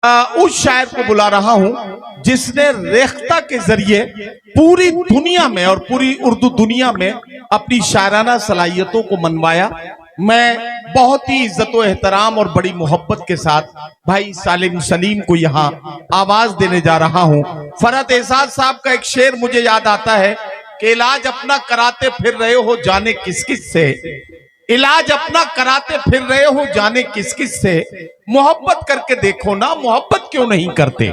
उस शायर को बुला रहा हूं जिसने रेख्ता के जरिए पूरी दुनिया में और पूरी उर्दू दुनिया में अपनी शायराना सलाहियतों को मनवाया। मैं बहुत ही इज्जत व एहतराम और बड़ी मोहब्बत के साथ भाई सालिम सलीम को यहाँ आवाज देने जा रहा हूँ। फरहत एजाज साहब का एक शेर मुझे याद आता है कि इलाज अपना कराते फिर रहे हो जाने किस किस से, इलाज अपना कराते फिर रहे हो जाने किस किस से, मोहब्बत करके देखो ना मोहब्बत क्यों नहीं करते।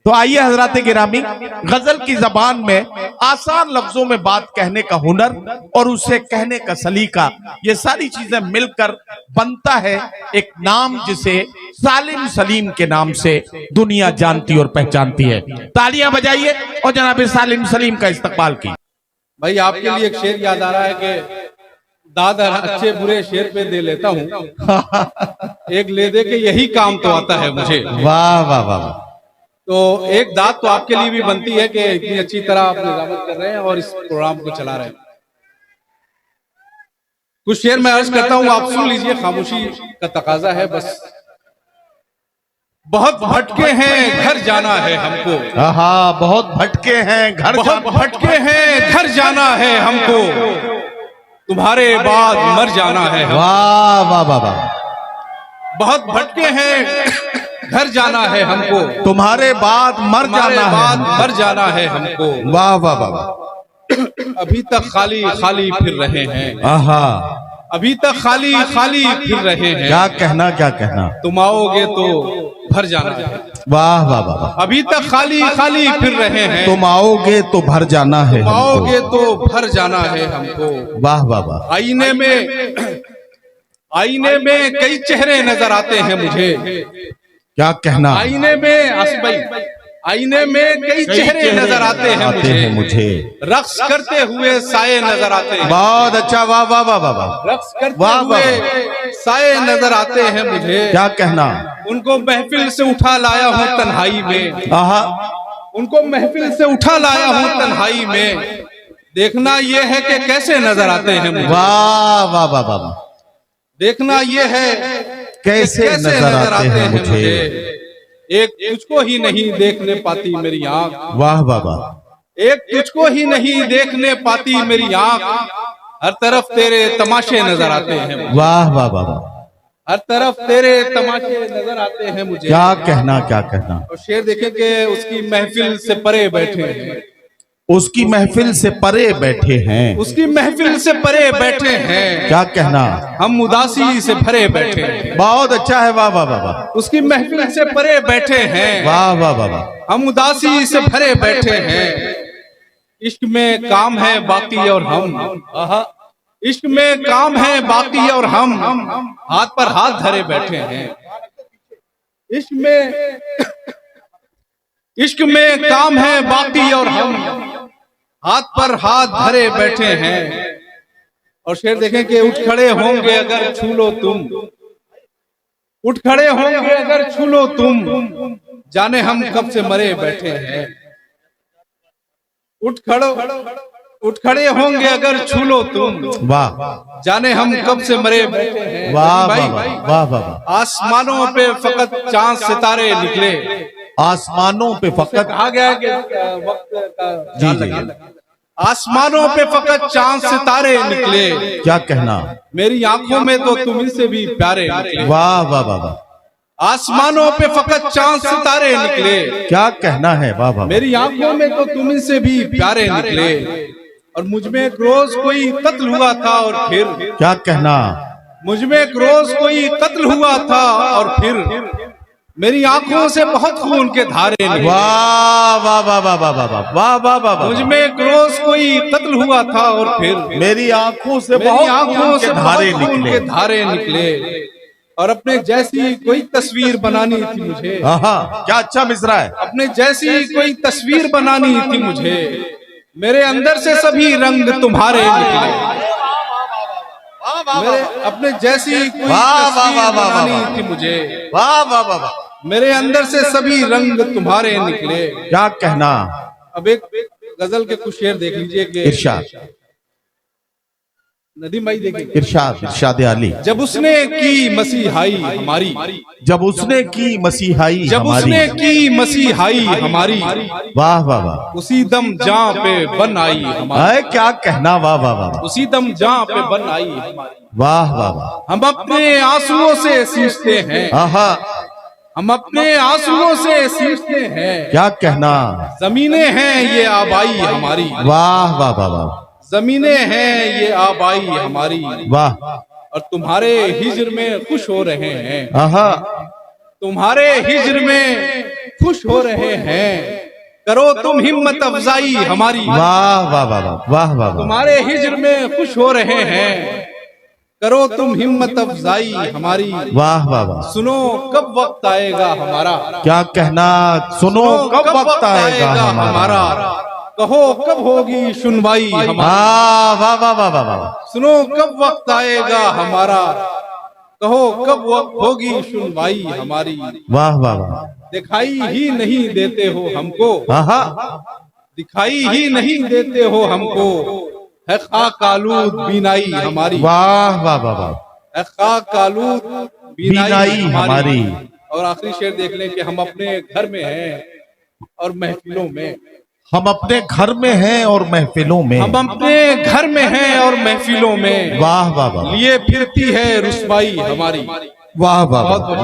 तो आइए हजरात गिरामी, गजल की जबान में आसान लफ्जों में बात कहने का हुनर और उसे कहने का सलीका, ये सारी चीजें मिलकर बनता है एक नाम जिसे सालिम सलीम के नाम से दुनिया जानती और पहचानती है। तालियां बजाइए और जनाब सालिम सलीम का इस्तकबाल की। भाई आपके लिए एक शेर याद आ रहा है कि दादा अच्छे बुरे शेर पे दे लेता हूँ एक ले दे के यही काम तो आता है मुझे। वाह वाह वाह। तो एक दाद तो आपके लिए भी बनती है कि इतनी अच्छी तरह आप निजामत कर रहे हैं और इस प्रोग्राम को चला रहे हैं। कुछ शेर मैं अर्ज करता हूँ, आप सुन लीजिए, खामोशी का तकाजा है बस। बहुत भटके हैं घर जाना है हमको, हाँ बहुत भटके हैं घर, बहुत भटके हैं घर जाना है हमको, तुम्हारे बाद मर जाना है। वाह वाह वाह वाह। बहुत भटके हैं घर जाना है हमको, तुम्हारे बाद मर जाना है, मर जाना है हमको। वाह वाह वाह वाह। अभी तक खाली खाली फिर रहे हैं, आहा, अभी तक खाली खाली फिर रहे हैं। क्या कहना क्या कहना, तुम आओगे तो भर जाना है। वाह वाह वाह। अभी तक खाली खाली फिर रहे हैं, तुम आओगे तो भर जाना है, तुम आओगे तो भर जाना है हमको। वाह वाह वाह। आईने में कई चेहरे नजर आते हैं मुझे, क्या कहना, आईने में आसिफ भाई, आईने में कई चेहरे नजर आते हैं मुझे, रक्स करते हुए साए नजर आते हैं। बहुत अच्छा, वाह वाह वाह वाह वाह। रक्स करते हुए साए नजर आते हैं मुझे, क्या कहना, उनको महफिल से उठा लाया हूँ तन्हाई में, आहा, उनको महफिल से उठा लाया हूँ तन्हाई में, देखना ये है कि कैसे नजर आते हैं मुझे। वाह वाह वाह वाह। देखना ये है कैसे नजर आते हैं मुझे। एक तुझको ही नहीं देखने पाती मेरी आंख, वाह वाह वाह। एक तुझको ही नहीं देखने पाती मेरी आंख, हर तरफ तेरे तमाशे नजर आते हैं। वाह वाह वाह वाह। हर तरफ तेरे तमाशे नजर आते हैं मुझे। क्या कहना क्या कहना। और शेर देखें कि उसकी महफिल से परे बैठे हैं, उसकी महफिल से परे बैठे हैं, उसकी महफिल से परे बैठे हैं। क्या कहना, हम उदासी से भरे बैठे हैं। बहुत अच्छा है, वाह वाह वाह वाह। उसकी महफिल से परे बैठे हैं, वाह वाह वाह वाह। हम उदासी से भरे बैठे हैं। इश्क में काम है बाकी और हम, इश्क में काम है बाकी और हम हाथ पर हाथ धरे बैठे हैं। इश्क में काम है बाकी और हम हाथ पर हाथ धरे बैठे हैं। और शेर देखें कि उठ खड़े होंगे अगर छू लो तुम, उठ खड़े होंगे अगर छू लो तुम, जाने हम कब से मरे बैठे हैं। उठ खड़े होंगे अगर छू लो तुम, वाह, जाने हम कब से मरे बैठे हैं। वाह वाह वाह। आसमानों पे फकत चांद सितारे निकले, आसमानों पे फकत, आ गया कि वक्त का जी। आसमानों पे फकत चांद सितारे निकले, क्या कहना, मेरी आंखों में तो तुम से भी प्यारे निकले। वाह वाह वाह वाह। आसमानों पे फकत चांद सितारे निकले, क्या कहना है, वाह वाह। मेरी आंखों में तो तुम से भी प्यारे निकले। और मुझ में एक रोज कोई कत्ल हुआ था और फिर, क्या कहना, मुझ में एक रोज कोई कत्ल हुआ था और फिर मेरी आंखों से बहुत खून के धारे निकले। वाह वाह वाह वाह वाह वाह वाह वाह वाह। मुझ में एक रोज कोई कत्ल हुआ था और फिर मेरी आंखों से धारे निकले। और अपने जैसी कोई तस्वीर बनानी थी मुझे, क्या अच्छा मिसरा है। अपने जैसी कोई तस्वीर बनानी थी मुझे, मेरे अंदर से सभी रंग तुम्हारे निकले। मेरे अपने जैसी कोई तस्वीर बनानी थी मुझे, वाह वाह वाह। मेरे अंदर से सभी रंग तुम्हारे निकले। क्या कहना। अब एक गजल के कुछ शेर देख लीजिए कि इरशाद। नदीम भाई देखें, इरशाद इरशाद आली। जब उसने की मसीहाई हमारी, जब उसने की मसीहाई जब हमारी, उसने की मसीहाई हमारी, वाह वाह वाह, उसी दम जहाँ पे बन आई हमारी, अरे क्या कहना, वाह वाह वाह, उसी दम जहाँ पे बन आई हमारी। वाह वाह वाह, हम अपने आंसुओं से सींचते हैं, आहा, हम अपने आंसुओं से सींचते हैं, क्या कहना, जमीनें हैं ये आबाई हमारी, वाह वाह वाह वाह, जमीनें हैं ये आबाई हमारी, वाह, और तुम्हारे हिज्र में खुश हो रहे हैं, आहा, तुम्हारे हिज्र में खुश हो रहे हैं, करो तुम हिम्मत अफजाई हमारी, वाह वाह वाह वाह, वाह वाह वाह, तुम्हारे हिज्र में खुश हो रहे हैं, करो तुम हिम्मत अफजाई हमारी। वाह वाह वाह, सुनो कब वक्त आएगा हमारा, क्या कहना, सुनो कब वक्त आएगा हमारा, कहो कब होगी सुनवाई हमारी, वाह वाह वाह वाह वाह वाह, सुनो कब वक्त आएगा हमारा, कहो कब वक्त होगी सुनवाई हमारी। वाह वाह वाह, दिखाई ही नहीं देते हो हमको, आहा, दिखाई ही नहीं देते हो हमको, है खाक आलूद बीनाई हमारी, वाह वाह वाह वाह, है खाक आलूद बीनाई हमारी। और आखिरी शेर देख लें कि हम अपने घर में हैं और महफिलों में, हम अपने घर में हैं और महफिलों में, हम अपने घर में हैं और महफिलों में, वाह वाह वाह, लिए फिरती है रुसवाई हमारी। वाह वाह वाह।